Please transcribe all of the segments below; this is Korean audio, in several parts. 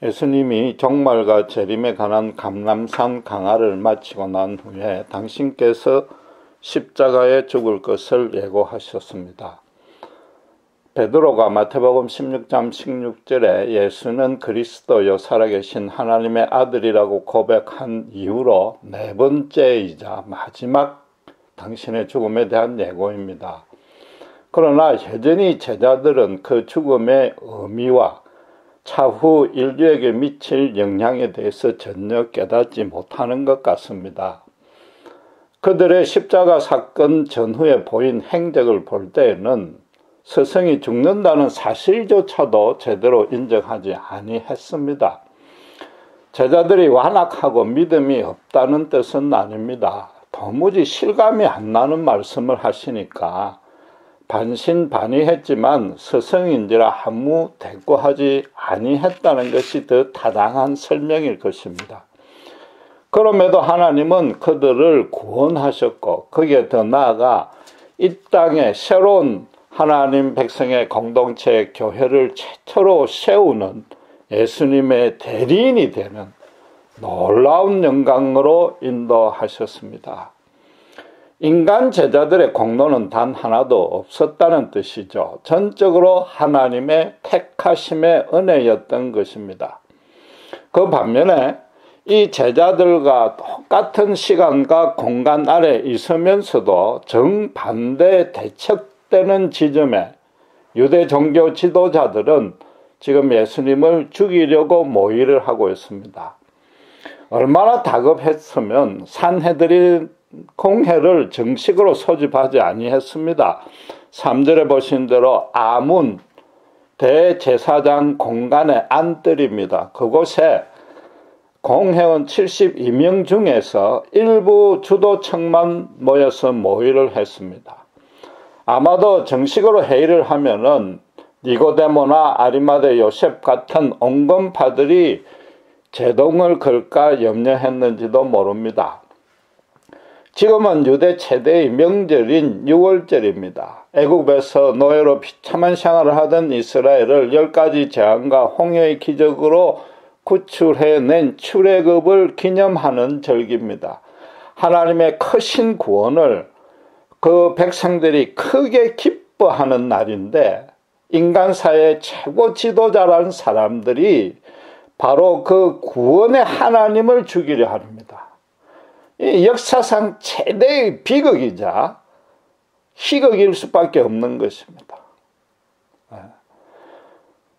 예수님이 종말과 재림에 관한 감람산 강화를 마치고 난 후에 당신께서 십자가에 죽을 것을 예고하셨습니다. 베드로가 마태복음 16장 16절에 예수는 그리스도요 살아계신 하나님의 아들이라고 고백한 이후로 네 번째이자 마지막 당신의 죽음에 대한 예고입니다. 그러나 여전히 제자들은 그 죽음의 의미와 차후 인류에게 미칠 영향에 대해서 전혀 깨닫지 못하는 것 같습니다. 그들의 십자가 사건 전후에 보인 행적을 볼 때에는 스승이 죽는다는 사실조차도 제대로 인정하지 아니했습니다. 제자들이 완악하고 믿음이 없다는 뜻은 아닙니다. 도무지 실감이 안 나는 말씀을 하시니까 반신반의했지만 스승인지라 아무 대꾸하지 아니했다는 것이 더 타당한 설명일 것입니다. 그럼에도 하나님은 그들을 구원하셨고 거기에 더 나아가 이 땅에 새로운 하나님 백성의 공동체 교회를 최초로 세우는 예수님의 대리인이 되는 놀라운 영광으로 인도하셨습니다. 인간 제자들의 공로는 단 하나도 없었다는 뜻이죠. 전적으로 하나님의 택하심의 은혜였던 것입니다. 그 반면에 이 제자들과 똑같은 시간과 공간 아래 있으면서도 정반대 대척되는 지점에 유대 종교 지도자들은 지금 예수님을 죽이려고 모의를 하고 있습니다. 얼마나 다급했으면 산헤드린 공회를 정식으로 소집하지 아니했습니다. 3절에 보신 대로 아문 대제사장 공간의 안뜰입니다. 그곳에 공회원 72명 중에서 일부 주도층만 모여서 모의를 했습니다. 아마도 정식으로 회의를 하면은 니고데모나 아리마대 요셉 같은 온건파들이 제동을 걸까 염려했는지도 모릅니다. 지금은 유대 최대의 명절인 6월절입니다. 애국에서 노예로 비참한 생활을 하던 이스라엘을 10가지 재앙과 홍해의 기적으로 구출해낸 출애굽을 기념하는 절기입니다. 하나님의 크신 구원을 그 백성들이 크게 기뻐하는 날인데 인간사의 최고 지도자라는 사람들이 바로 그 구원의 하나님을 죽이려 합니다. 이 역사상 최대의 비극이자 희극일 수밖에 없는 것입니다.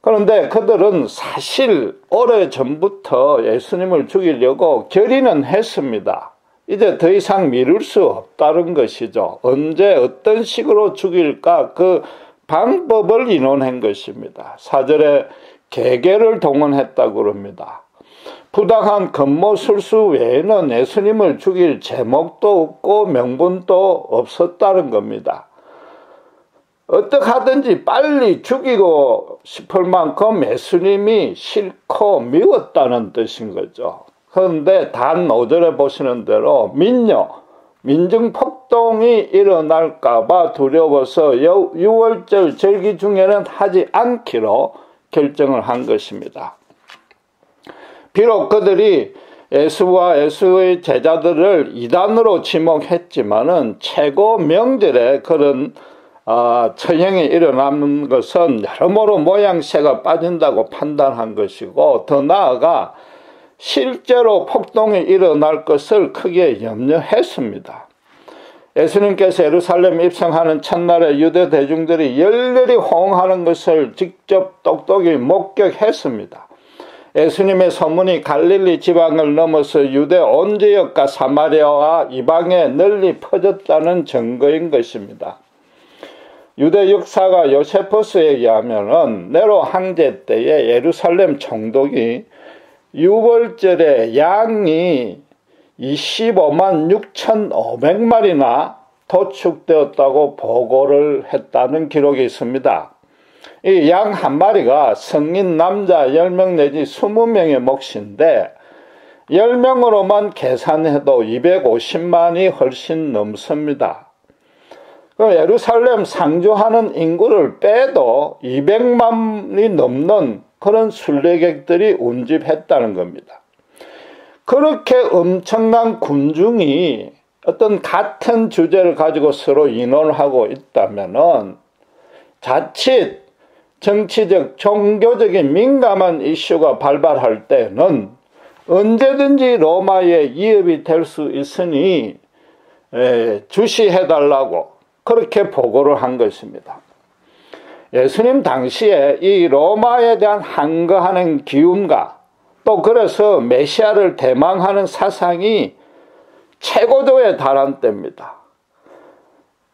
그런데 그들은 사실 오래전부터 예수님을 죽이려고 결의는 했습니다. 이제 더 이상 미룰 수 없다는 것이죠. 언제 어떤 식으로 죽일까 그 방법을 의논한 것입니다. 4절에 계계를 동원했다고 합니다. 부당한 건모술수 외에는 예수님을 죽일 제목도 없고 명분도 없었다는 겁니다. 어떻게 하든지 빨리 죽이고 싶을 만큼 예수님이 싫고 미웠다는 뜻인 거죠. 그런데 단 5절에 보시는 대로 민중폭동이 일어날까 봐 두려워서 6월절 절기 중에는 하지 않기로 결정을 한 것입니다. 비록 그들이 예수와 예수의 제자들을 이단으로 지목했지만은 최고 명절에 그런 처형이 일어나는 것은 여러모로 모양새가 빠진다고 판단한 것이고 더 나아가 실제로 폭동이 일어날 것을 크게 염려했습니다. 예수님께서 예루살렘 입성하는 첫날에 유대 대중들이 열렬히 호응하는 것을 직접 똑똑히 목격했습니다. 예수님의 소문이 갈릴리 지방을 넘어서 유대 온 지역과 사마리아와 이방에 널리 퍼졌다는 증거인 것입니다. 유대 역사가 요세푸스에 의하면 네로 황제 때에 예루살렘 총독이 6월절에 양이 25만 6,500마리나 도축되었다고 보고를 했다는 기록이 있습니다. 이 양 한 마리가 성인 남자 10명 내지 20명의 몫인데 10명으로만 계산해도 250만이 훨씬 넘습니다. 예루살렘 상주하는 인구를 빼도 200만이 넘는 그런 순례객들이 운집했다는 겁니다. 그렇게 엄청난 군중이 어떤 같은 주제를 가지고 서로 의논하고 있다면은 자칫 정치적, 종교적인 민감한 이슈가 발발할 때는 언제든지 로마에 위협이 될 수 있으니 주시해달라고 그렇게 보고를 한 것입니다. 예수님 당시에 이 로마에 대한 항거하는 기움과 또 그래서 메시아를 대망하는 사상이 최고조에 달한 때입니다.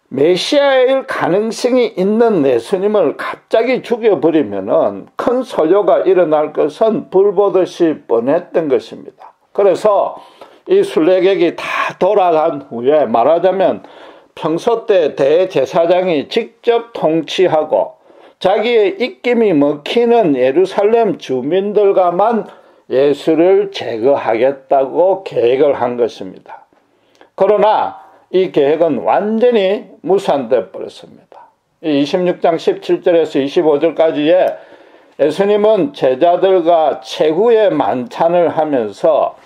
메시아일 가능성이 있는 예수님을 갑자기 죽여버리면은 큰 소요가 일어날 것은 불보듯이 뻔했던 것입니다. 그래서 이 순례객이 다 돌아간 후에 말하자면 평소 때 대제사장이 직접 통치하고 자기의 입김이 먹히는 예루살렘 주민들과만 예수를 제거하겠다고 계획을 한 것입니다. 그러나 이 계획은 완전히 무산되어 버렸습니다. 26장 17절에서 25절까지에 예수님은 제자들과 최후의 만찬을 하면서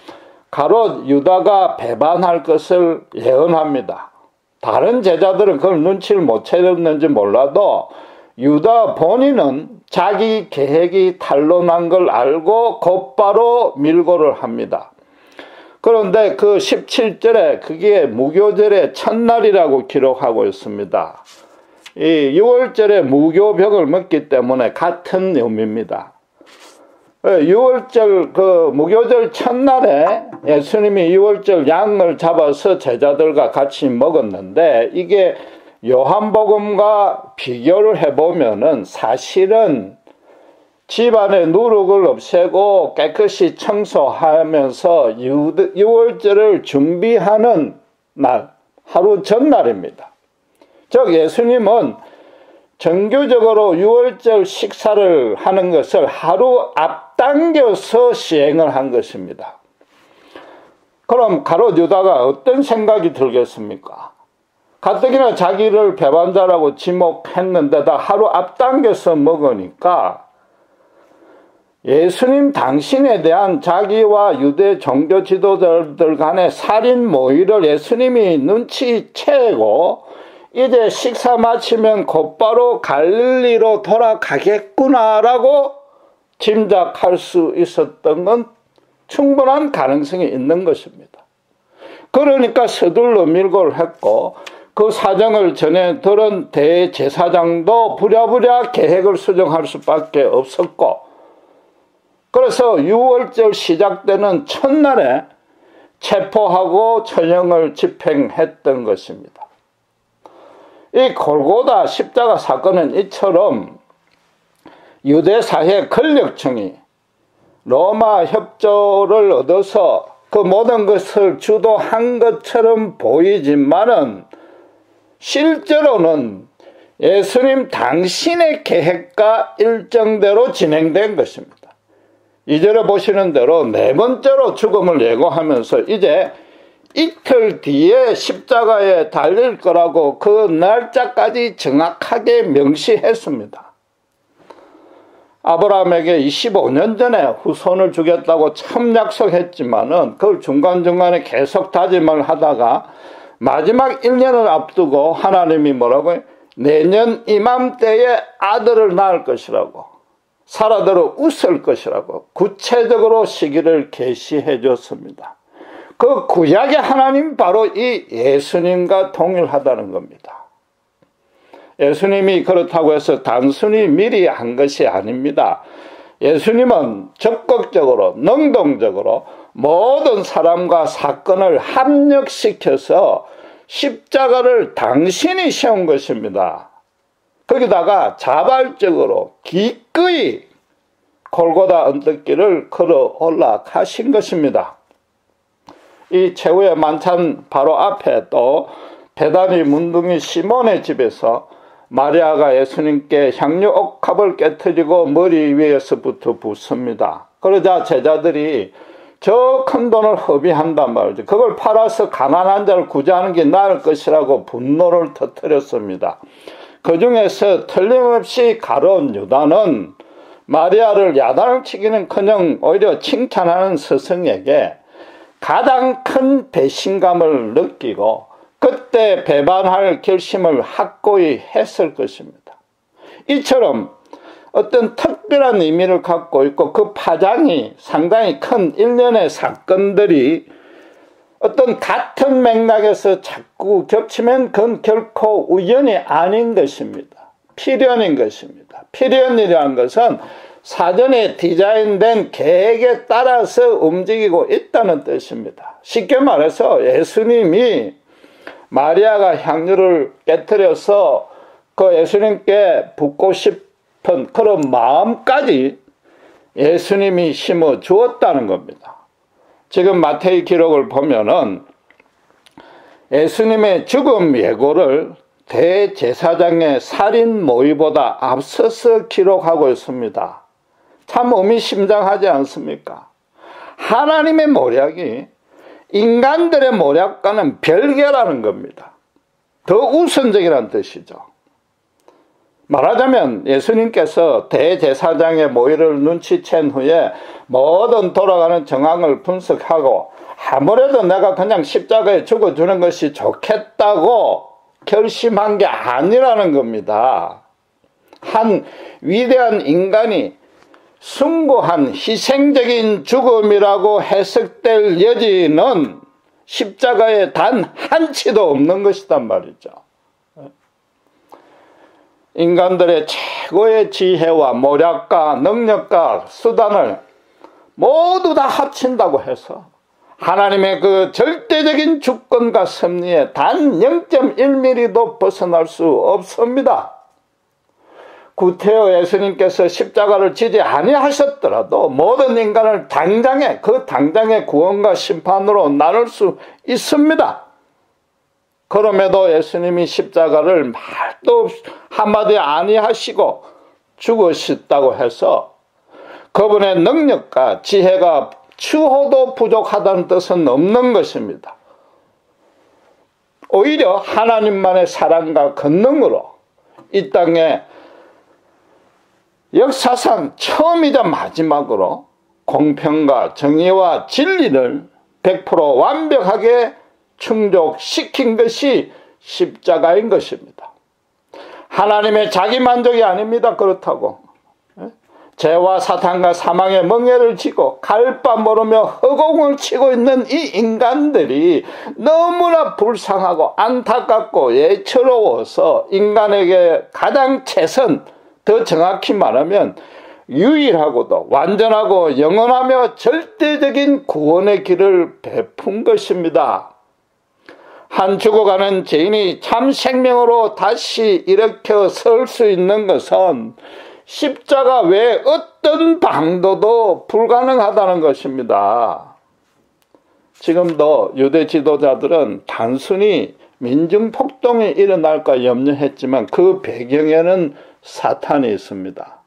가롯 유다가 배반할 것을 예언합니다. 다른 제자들은 그걸 눈치를 못 채렸는지 몰라도 유다 본인은 자기 계획이 탄로난 걸 알고 곧바로 밀고를 합니다. 그런데 그 17절에 그게 무교절의 첫날이라고 기록하고 있습니다. 이 6월절에 무교병을 먹기 때문에 같은 의미입니다. 6월절 그 무교절 첫날에 예수님이 6월절 양을 잡아서 제자들과 같이 먹었는데 이게 요한복음과 비교를 해보면은 사실은 집안의 누룩을 없애고 깨끗이 청소하면서 6월절을 준비하는 날, 하루 전날입니다. 즉 예수님은 정규적으로 6월절 식사를 하는 것을 하루 앞당겨서 시행을 한 것입니다. 그럼 가롯 유다가 어떤 생각이 들겠습니까? 가뜩이나 자기를 배반자라고 지목했는데다 하루 앞당겨서 먹으니까 예수님 당신에 대한 자기와 유대 종교 지도자들 간의 살인 모의를 예수님이 눈치채고 이제 식사 마치면 곧바로 갈릴리로 돌아가겠구나라고 짐작할 수 있었던 건 충분한 가능성이 있는 것입니다. 그러니까 서둘러 밀고를 했고 그 사정을 전해 들은 대제사장도 부랴부랴 계획을 수정할 수밖에 없었고 그래서 6월절 시작되는 첫날에 체포하고 처형을 집행했던 것입니다. 이 골고다 십자가 사건은 이처럼 유대사회 권력층이 로마 협조를 얻어서 그 모든 것을 주도한 것처럼 보이지만은 실제로는 예수님 당신의 계획과 일정대로 진행된 것입니다. 2절에 보시는 대로 네 번째로 죽음을 예고하면서 이제 이틀 뒤에 십자가에 달릴 거라고 그 날짜까지 정확하게 명시했습니다. 아브라함에게 25년 전에 후손을 주겠다고 참 약속했지만은 그걸 중간중간에 계속 다짐을 하다가 마지막 1년을 앞두고 하나님이 뭐라고요? 내년 이맘때에 아들을 낳을 것이라고 살아들어 웃을 것이라고 구체적으로 시기를 계시해 줬습니다. 그 구약의 하나님 바로 이 예수님과 동일하다는 겁니다. 예수님이 그렇다고 해서 단순히 미리 한 것이 아닙니다. 예수님은 적극적으로 능동적으로 모든 사람과 사건을 합력시켜서 십자가를 당신이 세운 것입니다. 거기다가 자발적으로 기꺼이 골고다 언덕길을 걸어 올라가신 것입니다. 이 최후의 만찬 바로 앞에 또 베다니 문둥이 시몬의 집에서 마리아가 예수님께 향유 옥합을 깨뜨리고 머리 위에서부터 붓습니다. 그러자 제자들이 저 큰 돈을 허비한단 말이죠. 그걸 팔아서 가난한 자를 구제하는 게 나을 것이라고 분노를 터뜨렸습니다. 그 중에서 틀림없이 가론 유다는 마리아를 야단을 치기는커녕 오히려 칭찬하는 스승에게 가장 큰 배신감을 느끼고 그때 배반할 결심을 확고히 했을 것입니다. 이처럼 어떤 특별한 의미를 갖고 있고 그 파장이 상당히 큰 일련의 사건들이 어떤 같은 맥락에서 자꾸 겹치면 그건 결코 우연이 아닌 것입니다. 필연인 것입니다. 필연이라는 것은 사전에 디자인된 계획에 따라서 움직이고 있다는 뜻입니다. 쉽게 말해서 예수님이 마리아가 향유를 깨뜨려서 그 예수님께 붓고 싶은 그런 마음까지 예수님이 심어 주었다는 겁니다. 지금 마태의 기록을 보면은 예수님의 죽음 예고를 대제사장의 살인 모의보다 앞서서 기록하고 있습니다. 참 의미심장하지 않습니까? 하나님의 모략이 인간들의 모략과는 별개라는 겁니다. 더 우선적이라는 뜻이죠. 말하자면 예수님께서 대제사장의 모의를 눈치챈 후에 모든 돌아가는 정황을 분석하고 아무래도 내가 그냥 십자가에 죽어주는 것이 좋겠다고 결심한 게 아니라는 겁니다. 한 위대한 인간이 숭고한 희생적인 죽음이라고 해석될 여지는 십자가에 단 한치도 없는 것이란 말이죠. 인간들의 최고의 지혜와 모략과 능력과 수단을 모두 다 합친다고 해서 하나님의 그 절대적인 주권과 섭리에 단 0.1mm도 벗어날 수 없습니다. 구태여 예수님께서 십자가를 지지 아니하셨더라도 모든 인간을 당장의 구원과 심판으로 나눌 수 있습니다. 그럼에도 예수님이 십자가를 말도 한마디 아니하시고 죽으셨다고 해서 그분의 능력과 지혜가 추호도 부족하다는 뜻은 없는 것입니다. 오히려 하나님만의 사랑과 권능으로 이 땅에 역사상 처음이자 마지막으로 공평과 정의와 진리를 100% 완벽하게 충족시킨 것이 십자가인 것입니다. 하나님의 자기만족이 아닙니다. 그렇다고 죄와 사탄과 사망의 멍에를 지고 갈 바 모르며 허공을 치고 있는 이 인간들이 너무나 불쌍하고 안타깝고 예처로워서 인간에게 가장 최선, 더 정확히 말하면 유일하고도 완전하고 영원하며 절대적인 구원의 길을 베푼 것입니다. 한 죽어가는 죄인이 참 생명으로 다시 일으켜 설 수 있는 것은 십자가 외에 어떤 방도도 불가능하다는 것입니다. 지금도 유대 지도자들은 단순히 민중폭동이 일어날까 염려했지만 그 배경에는 사탄이 있습니다.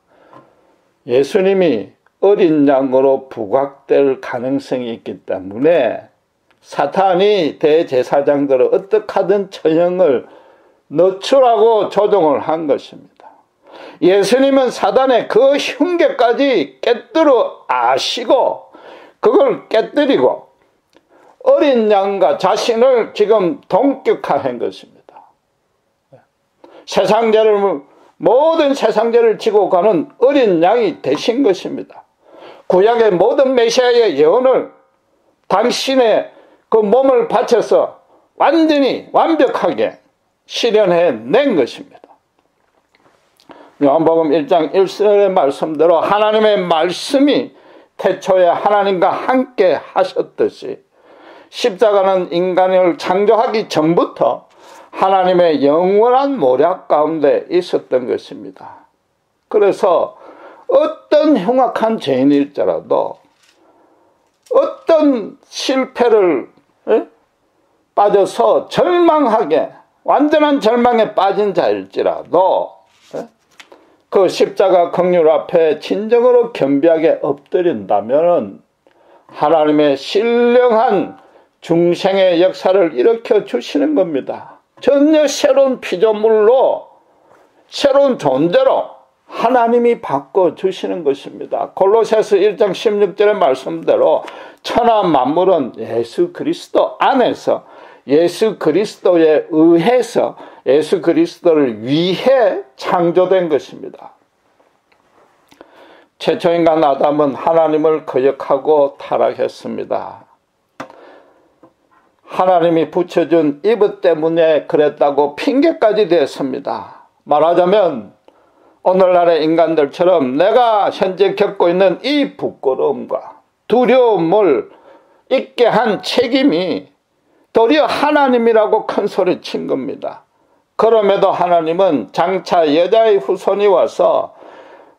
예수님이 어린 양으로 부각될 가능성이 있기 때문에 사탄이 대제사장들을 어떻게 하든 처형을 늦추라고 조종을 한 것입니다. 예수님은 사단의 그 흉계까지 깨뜨려 아시고 그걸 깨뜨리고 어린 양과 자신을 지금 동격화한 것입니다. 모든 세상 죄를 지고 가는 어린 양이 되신 것입니다. 구약의 모든 메시아의 예언을 당신의 그 몸을 바쳐서 완전히 완벽하게 실현해낸 것입니다. 요한복음 1장 1절의 말씀대로 하나님의 말씀이 태초에 하나님과 함께 하셨듯이 십자가는 인간을 창조하기 전부터 하나님의 영원한 모략 가운데 있었던 것입니다. 그래서 어떤 흉악한 죄인일지라도 어떤 실패를 빠져서 절망하게 완전한 절망에 빠진 자일지라도 그 십자가 긍휼 앞에 진정으로 겸비하게 엎드린다면 하나님의 신령한 중생의 역사를 일으켜 주시는 겁니다. 전혀 새로운 피조물로 새로운 존재로 하나님이 바꿔주시는 것입니다. 골로새서 1장 16절의 말씀대로 천하 만물은 예수 그리스도 안에서 예수 그리스도에 의해서 예수 그리스도를 위해 창조된 것입니다. 최초인간 아담은 하나님을 거역하고 타락했습니다. 하나님이 붙여준 이브 때문에 그랬다고 핑계까지 댔습니다. 말하자면 오늘날의 인간들처럼 내가 현재 겪고 있는 이 부끄러움과 두려움을 잊게 한 책임이 도리어 하나님이라고 큰 소리 친 겁니다. 그럼에도 하나님은 장차 여자의 후손이 와서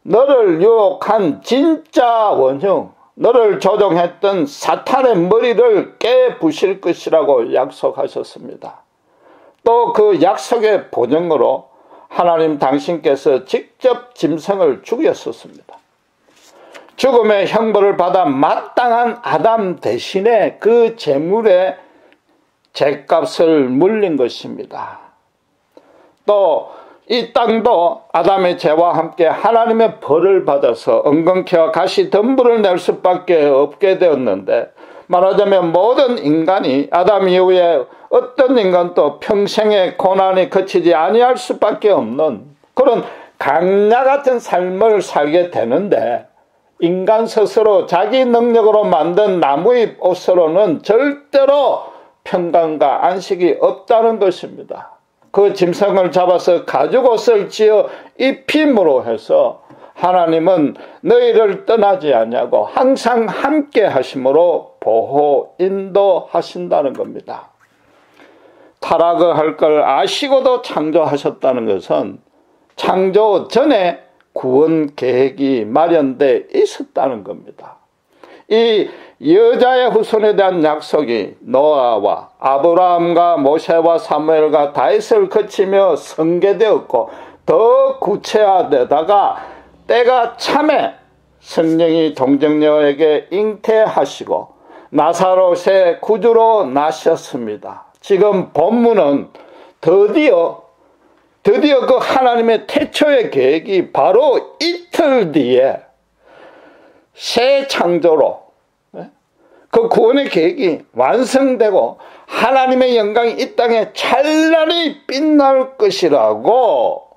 너를 유혹한 진짜 원흉, 너를 조종했던 사탄의 머리를 깨부실 것이라고 약속하셨습니다. 또 그 약속의 보증으로 하나님 당신께서 직접 짐승을 죽였었습니다. 죽음의 형벌을 받아 마땅한 아담 대신에 그 재물의 죗값을 물린 것입니다. 또 이 땅도 아담의 죄와 함께 하나님의 벌을 받아서 엉겅퀴와 가시 덤불을 낼 수밖에 없게 되었는데, 말하자면 모든 인간이 아담 이후에 어떤 인간도 평생의 고난이 그치지 아니할 수밖에 없는 그런 강야 같은 삶을 살게 되는데, 인간 스스로 자기 능력으로 만든 나무잎 옷으로는 절대로 평강과 안식이 없다는 것입니다. 그 짐승을 잡아서 가죽옷을 지어 입힘으로 해서 하나님은 너희를 떠나지 아니하고 항상 함께 하심으로 보호, 인도하신다는 겁니다. 타락을 할 걸 아시고도 창조하셨다는 것은 창조 전에 구원 계획이 마련돼 있었다는 겁니다. 이 여자의 후손에 대한 약속이 노아와 아브라함과 모세와 사무엘과 다윗을 거치며 성계되었고, 더 구체화되다가 때가 참에 성령이 동정녀에게 잉태하시고 나사롯의 구주로 나셨습니다. 지금 본문은 드디어 그 하나님의 태초의 계획이 바로 이틀 뒤에 새 창조로 그 구원의 계획이 완성되고 하나님의 영광이 이 땅에 찬란히 빛날 것이라고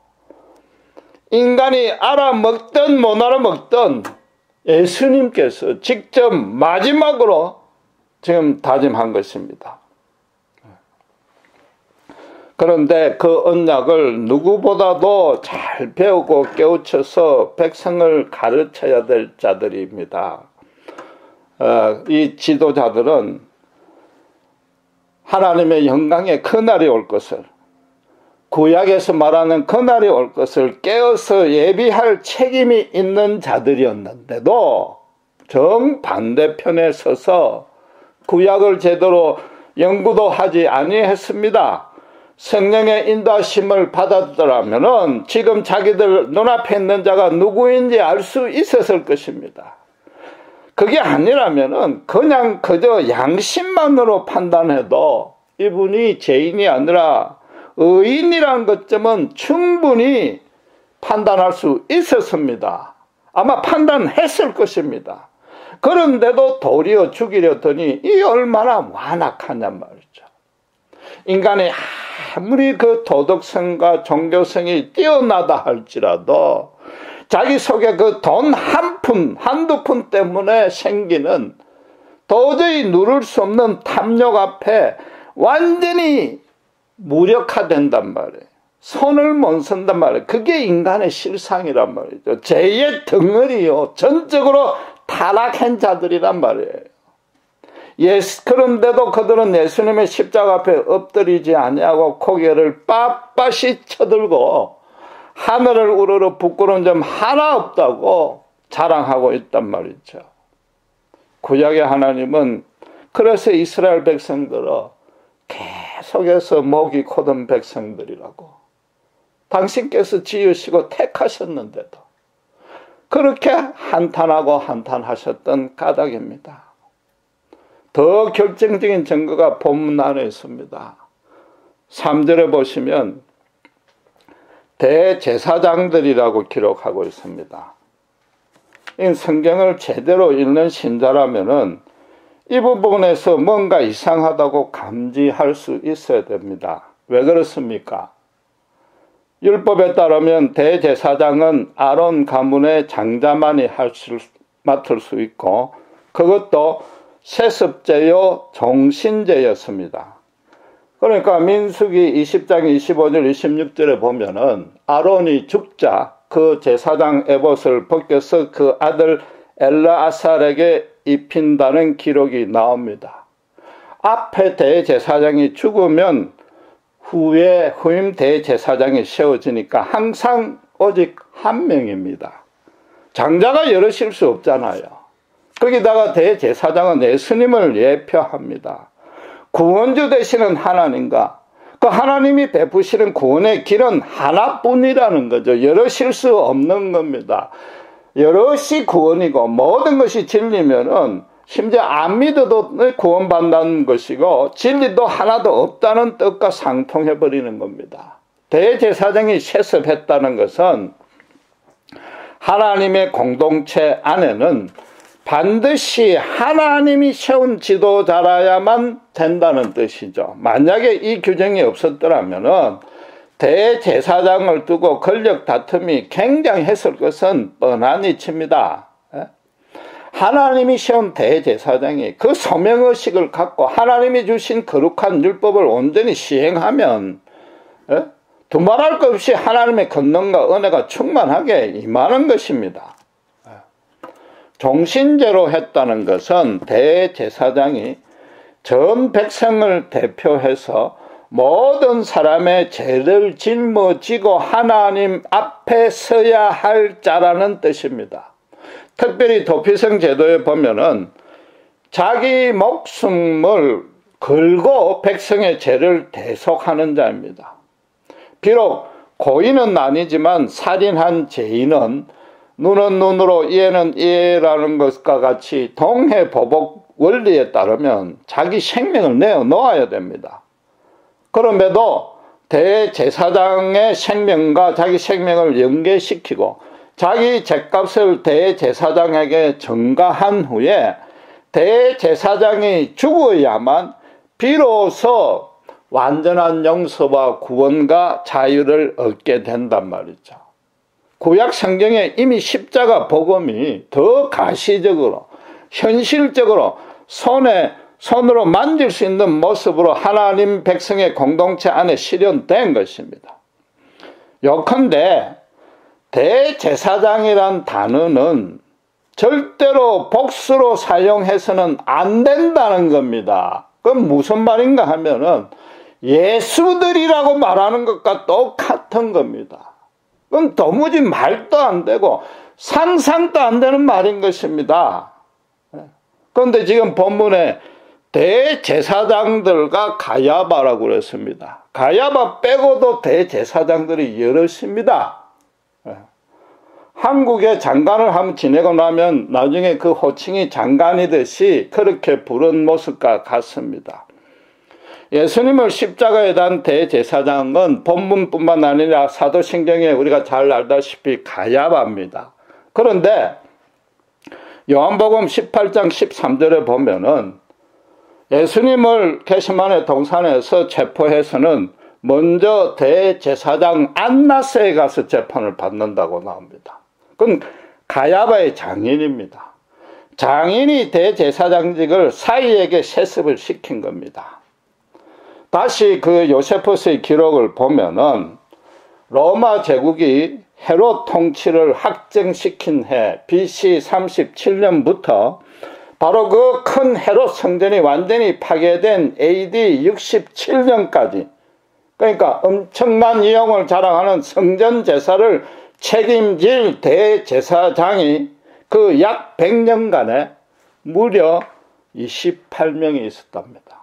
인간이 알아먹든 못 알아먹든 예수님께서 직접 마지막으로 지금 다짐한 것입니다. 그런데 그 언약을 누구보다도 잘 배우고 깨우쳐서 백성을 가르쳐야 될 자들입니다. 이 지도자들은 하나님의 영광의 그날이 올 것을, 구약에서 말하는 그날이 올 것을 깨어서 예비할 책임이 있는 자들이었는데도 정반대편에 서서 구약을 제대로 연구도 하지 아니했습니다. 성령의 인도하심을 받았더라면 지금 자기들 눈앞에 있는 자가 누구인지 알 수 있었을 것입니다. 그게 아니라면 그냥 그저 양심만으로 판단해도 이분이 죄인이 아니라 의인이라는 것점은 충분히 판단할 수 있었습니다. 아마 판단했을 것입니다. 그런데도 도리어 죽이려더니 이 얼마나 완악하냐 말이죠. 인간이 아무리 그 도덕성과 종교성이 뛰어나다 할지라도 자기 속에 그 돈 한두 푼 때문에 생기는 도저히 누를 수 없는 탐욕 앞에 완전히 무력화된단 말이에요. 손을 못 쓴단 말이에요. 그게 인간의 실상이란 말이죠. 죄의 덩어리요. 전적으로 타락한 자들이란 말이에요. 그런데도 그들은 예수님의 십자가 앞에 엎드리지 아니하고 고개를 빳빳이 쳐들고 하늘을 우러러 부끄러운 점 하나 없다고 자랑하고 있단 말이죠. 구약의 하나님은 그래서 이스라엘 백성들을 계속해서 목이 고든 백성들이라고 당신께서 지으시고 택하셨는데도 그렇게 한탄하고 한탄하셨던 까닭입니다. 더 결정적인 증거가 본문 안에 있습니다. 3절에 보시면 대제사장들이라고 기록하고 있습니다. 이 성경을 제대로 읽는 신자라면은 이 부분에서 뭔가 이상하다고 감지할 수 있어야 됩니다. 왜 그렇습니까? 율법에 따르면 대제사장은 아론 가문의 장자만이 맡을 수 있고 그것도 세습제요 종신제였습니다. 그러니까 민수기 20장 25절 26절에 보면은 아론이 죽자 그 제사장 에봇을 벗겨서 그 아들 엘르아살에게 입힌다는 기록이 나옵니다. 앞에 대제사장이 죽으면 후에 후임 대제사장이 세워지니까 항상 오직 한 명입니다. 장자가 여럿일 수 없잖아요. 거기다가 대제사장은 예수님을 예표합니다. 구원주 되시는 하나님과 그 하나님이 베푸시는 구원의 길은 하나뿐이라는 거죠. 여럿일 수 없는 겁니다. 여럿이 구원이고 모든 것이 진리면은 심지어 안 믿어도 구원받는 것이고 진리도 하나도 없다는 뜻과 상통해 버리는 겁니다. 대제사장이 세습했다는 것은 하나님의 공동체 안에는 반드시 하나님이 세운 지도자라야만 된다는 뜻이죠. 만약에 이 규정이 없었더라면은 대제사장을 두고 권력 다툼이 굉장했을 것은 뻔한 이치입니다. 하나님이 세운 대제사장이 그 소명의식을 갖고 하나님이 주신 거룩한 율법을 온전히 시행하면 두말할 것 없이 하나님의 권능과 은혜가 충만하게 임하는 것입니다. 종신제로 했다는 것은 대제사장이 전 백성을 대표해서 모든 사람의 죄를 짊어지고 하나님 앞에 서야 할 자라는 뜻입니다. 특별히 도피성 제도에 보면은 자기 목숨을 걸고 백성의 죄를 대속하는 자입니다. 비록 고의는 아니지만 살인한 죄인은 눈은 눈으로 이해는 이해라는 것과 같이 동해보복 원리에 따르면 자기 생명을 내어놓아야 됩니다. 그럼에도 대제사장의 생명과 자기 생명을 연계시키고 자기 죗값을 대제사장에게 전가한 후에 대제사장이 죽어야만 비로소 완전한 용서와 구원과 자유를 얻게 된단 말이죠. 구약 성경에 이미 십자가 복음이 더 가시적으로 현실적으로 손으로 만질 수 있는 모습으로 하나님 백성의 공동체 안에 실현된 것입니다. 요컨대 대제사장이란 단어는 절대로 복수로 사용해서는 안 된다는 겁니다. 그건 무슨 말인가 하면은 예수들이라고 말하는 것과 똑같은 겁니다. 그건 도무지 말도 안 되고 상상도 안 되는 말인 것입니다. 그런데 지금 본문에 대제사장들과 가야바라고 그랬습니다. 가야바 빼고도 대제사장들이 여럿입니다. 한국에 장관을 한번 지내고 나면 나중에 그 호칭이 장관이듯이 그렇게 부른 모습과 같습니다. 예수님을 십자가에 단 대제사장은 본문뿐만 아니라 사도신경에 우리가 잘 알다시피 가야바입니다. 그런데 요한복음 18장 13절에 보면은 예수님을 게세마네 동산에서 체포해서는 먼저 대제사장 안나스에 가서 재판을 받는다고 나옵니다. 그건 가야바의 장인입니다. 장인이 대제사장직을 사이에게 세습을 시킨 겁니다. 다시 그 요세푸스의 기록을 보면은 로마 제국이 헤롯 통치를 확정시킨 해 BC 37년부터 바로 그 큰 헤롯 성전이 완전히 파괴된 AD 67년까지 그러니까 엄청난 이용을 자랑하는 성전 제사를 책임질 대제사장이 그 약 100년간에 무려 28명이 있었답니다.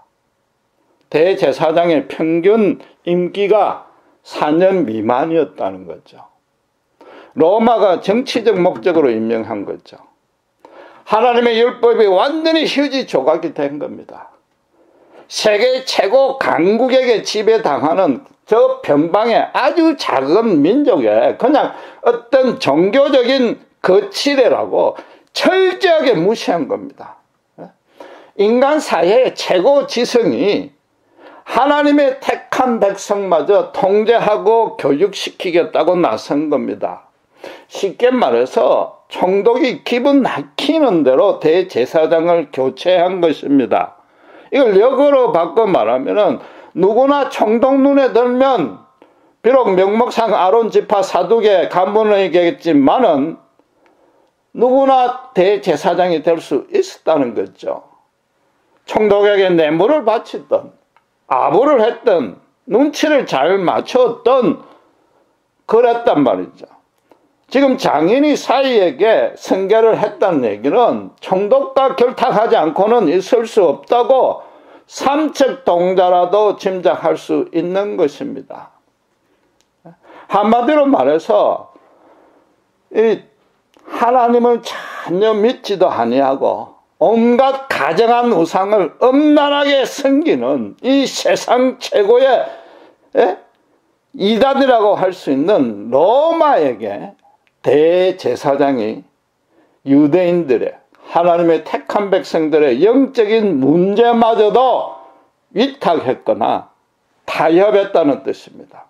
대제사장의 평균 임기가 4년 미만이었다는 거죠. 로마가 정치적 목적으로 임명한 거죠. 하나님의 율법이 완전히 휴지 조각이 된 겁니다. 세계 최고 강국에게 지배당하는 저 변방의 아주 작은 민족에 그냥 어떤 종교적인 거치대라고 철저하게 무시한 겁니다. 인간 사회의 최고 지성이 하나님의 택한 백성마저 통제하고 교육시키겠다고 나선 겁니다. 쉽게 말해서 총독이 기분 막히는 대로 대제사장을 교체한 것입니다. 이걸 역으로 바꿔 말하면은 누구나 총독 눈에 들면 비록 명목상 아론 지파 사두개 간부이겠지만은 누구나 대제사장이 될 수 있었다는 거죠. 총독에게 뇌물을 바치던 아부를 했던 눈치를 잘 맞췄던 그랬단 말이죠. 지금 장인이 사이에게 승계를 했다는 얘기는 총독과 결탁하지 않고는 있을 수 없다고 삼척 동자라도 짐작할 수 있는 것입니다. 한마디로 말해서 이 하나님을 전혀 믿지도 아니하고 온갖 가정한 우상을 엄란하게 섬기는 이 세상 최고의 이단이라고 할 수 있는 로마에게 대제사장이 유대인들의 하나님의 택한 백성들의 영적인 문제마저도 위탁했거나 타협했다는 뜻입니다.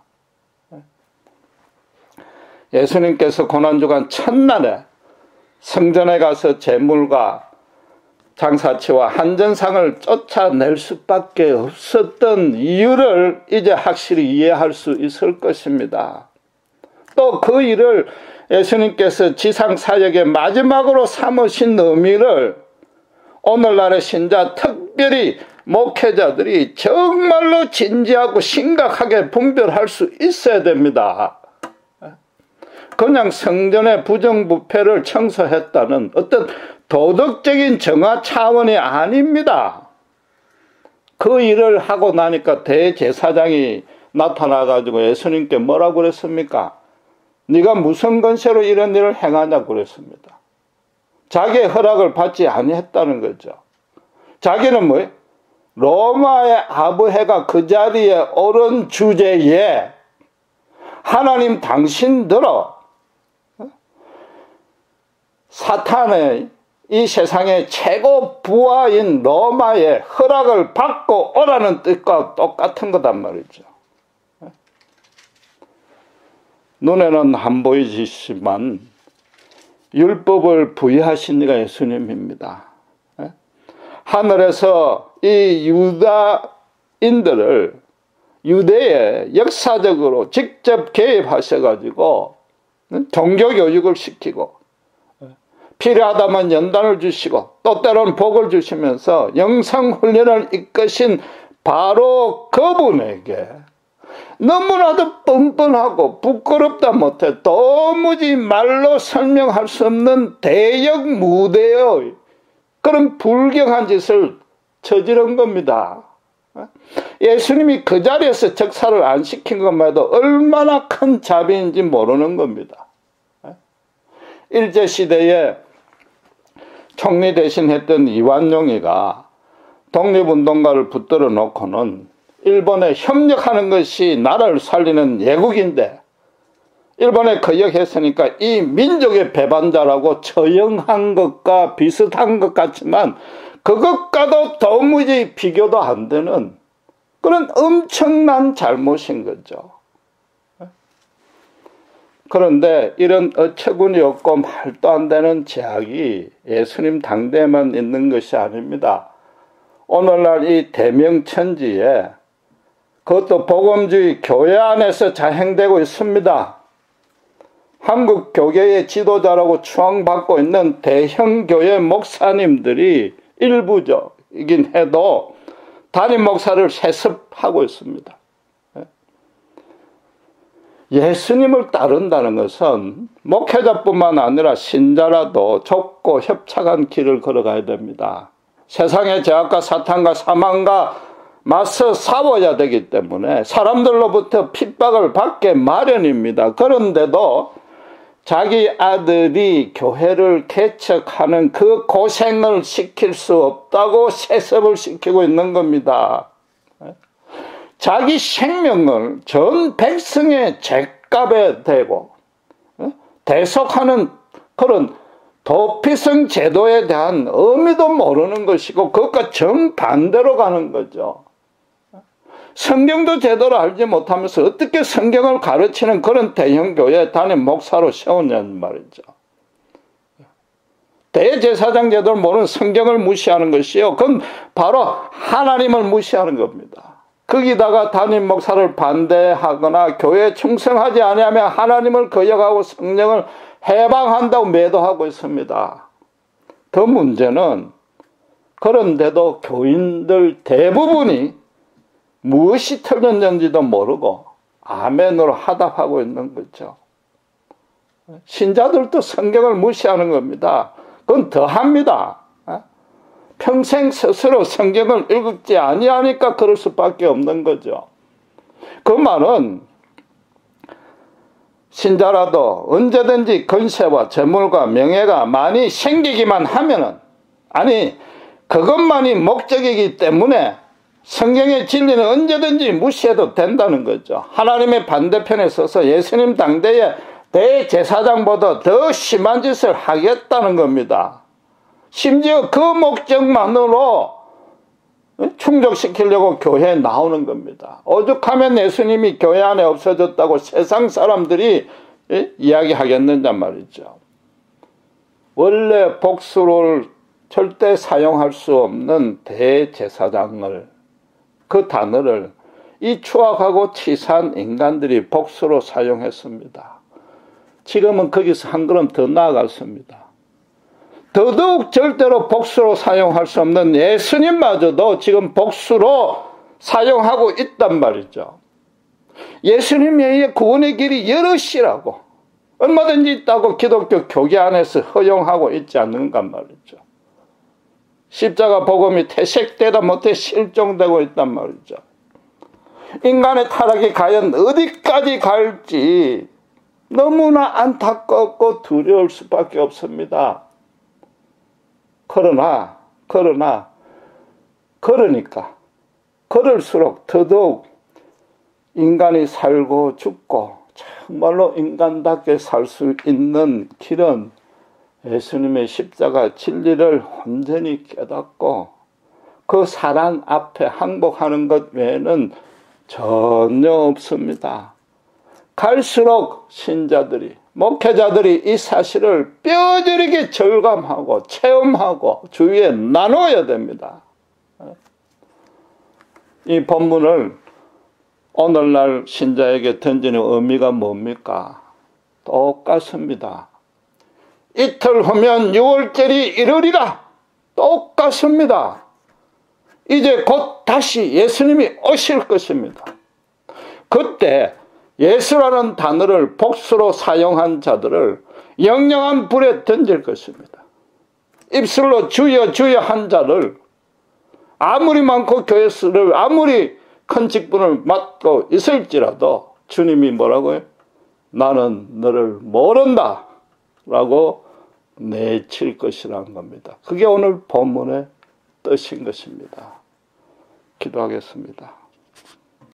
예수님께서 고난주간 첫날에 성전에 가서 제물과 장사치와 한전상을 쫓아낼 수밖에 없었던 이유를 이제 확실히 이해할 수 있을 것입니다. 또 그 일을 예수님께서 지상사역의 마지막으로 삼으신 의미를 오늘날의 신자, 특별히 목회자들이 정말로 진지하고 심각하게 분별할 수 있어야 됩니다. 그냥 성전의 부정부패를 청소했다는 어떤 도덕적인 정화 차원이 아닙니다. 그 일을 하고 나니까 대제사장이 나타나가지고 예수님께 뭐라고 그랬습니까? 네가 무슨 권세로 이런 일을 행하냐고 그랬습니다. 자기의 허락을 받지 아니했다는 거죠. 자기는 뭐예요? 로마의 아부해가 그 자리에 오른 주제에 하나님 당신들어 사탄의 이 세상의 최고 부하인 로마의 허락을 받고 오라는 뜻과 똑같은 거단 말이죠. 눈에는 안 보이지만 율법을 부여하신 이가 예수님입니다. 하늘에서 이 유다인들을 유대에 역사적으로 직접 개입하셔가지고 종교교육을 시키고 필요하다면 연단을 주시고 또 때로는 복을 주시면서 영성훈련을 이끄신 바로 그분에게 너무나도 뻔뻔하고 부끄럽다 못해 도무지 말로 설명할 수 없는 대역 무대의 그런 불경한 짓을 저지른 겁니다. 예수님이 그 자리에서 적사를 안 시킨 것만 해도 얼마나 큰 자비인지 모르는 겁니다. 일제시대에 총리 대신 했던 이완용이가 독립운동가를 붙들어 놓고는 일본에 협력하는 것이 나라를 살리는 예국인데 일본에 거역했으니까 이 민족의 배반자라고 처형한 것과 비슷한 것 같지만 그것과도 도무지 비교도 안 되는 그런 엄청난 잘못인 거죠. 그런데 이런 어처구니 없고 말도 안 되는 제약이 예수님 당대에만 있는 것이 아닙니다. 오늘날 이 대명천지에 그것도 복음주의 교회 안에서 자행되고 있습니다. 한국 교계의 지도자라고 추앙받고 있는 대형교회 목사님들이 일부적이긴 해도 담임 목사를 세습하고 있습니다. 예수님을 따른다는 것은 목회자뿐만 아니라 신자라도 좁고 협착한 길을 걸어가야 됩니다. 세상의 죄악과 사탄과 사망과 맞서 싸워야 되기 때문에 사람들로부터 핍박을 받게 마련입니다. 그런데도 자기 아들이 교회를 개척하는 그 고생을 시킬 수 없다고 세습을 시키고 있는 겁니다. 자기 생명을 전 백성의 죗값에 대고 대속하는 그런 도피성 제도에 대한 의미도 모르는 것이고 그것과 정반대로 가는 거죠. 성경도 제대로 알지 못하면서 어떻게 성경을 가르치는 그런 대형 교회 담임 목사로 세웠냐는 말이죠. 대제사장 제도를 모르는 성경을 무시하는 것이요, 그건 바로 하나님을 무시하는 겁니다. 거기다가 담임 목사를 반대하거나 교회에 충성하지 아니하면 하나님을 거역하고 성령을 해방한다고 매도하고 있습니다. 더 문제는 그런데도 교인들 대부분이 무엇이 틀렸는지도 모르고 아멘으로 화답하고 있는 거죠. 신자들도 성경을 무시하는 겁니다. 그건 더합니다. 평생 스스로 성경을 읽지 아니하니까 그럴 수밖에 없는 거죠. 그 말은 신자라도 언제든지 권세와 재물과 명예가 많이 생기기만 하면은, 아니 그것만이 목적이기 때문에 성경의 진리는 언제든지 무시해도 된다는 거죠. 하나님의 반대편에 서서 예수님 당대에 대제사장보다 더 심한 짓을 하겠다는 겁니다. 심지어 그 목적만으로 충족시키려고 교회에 나오는 겁니다. 오죽하면 예수님이 교회 안에 없어졌다고 세상 사람들이 이야기하겠느냐 말이죠. 원래 복수를 절대 사용할 수 없는 대제사장을, 그 단어를 이 추악하고 치사한 인간들이 복수로 사용했습니다. 지금은 거기서 한 걸음 더 나아갔습니다. 더더욱 절대로 복수로 사용할 수 없는 예수님마저도 지금 복수로 사용하고 있단 말이죠. 예수님 외에 구원의 길이 여럿이라고 얼마든지 있다고 기독교 교계 안에서 허용하고 있지 않는가 말이죠. 십자가 복음이 퇴색되다 못해 실종되고 있단 말이죠. 인간의 타락이 과연 어디까지 갈지 너무나 안타깝고 두려울 수밖에 없습니다. 그러니까 그럴수록 더더욱 인간이 살고 죽고 정말로 인간답게 살 수 있는 길은 예수님의 십자가 진리를 온전히 깨닫고 그 사랑 앞에 항복하는 것 외에는 전혀 없습니다. 갈수록 신자들이, 목회자들이 이 사실을 뼈저리게 절감하고 체험하고 주위에 나눠야 됩니다. 이 본문을 오늘날 신자에게 던지는 의미가 뭡니까? 똑같습니다. 이틀 후면 6월절이 이르리라. 똑같습니다. 이제 곧 다시 예수님이 오실 것입니다. 그때 예수라는 단어를 복수로 사용한 자들을 영영한 불에 던질 것입니다. 입술로 주여 주여 한 자를 아무리 많고 교회 수를 아무리 큰 직분을 맡고 있을지라도 주님이 뭐라고요? 나는 너를 모른다 라고 내칠 것이라는 겁니다. 그게 오늘 본문의 뜻인 것입니다. 기도하겠습니다.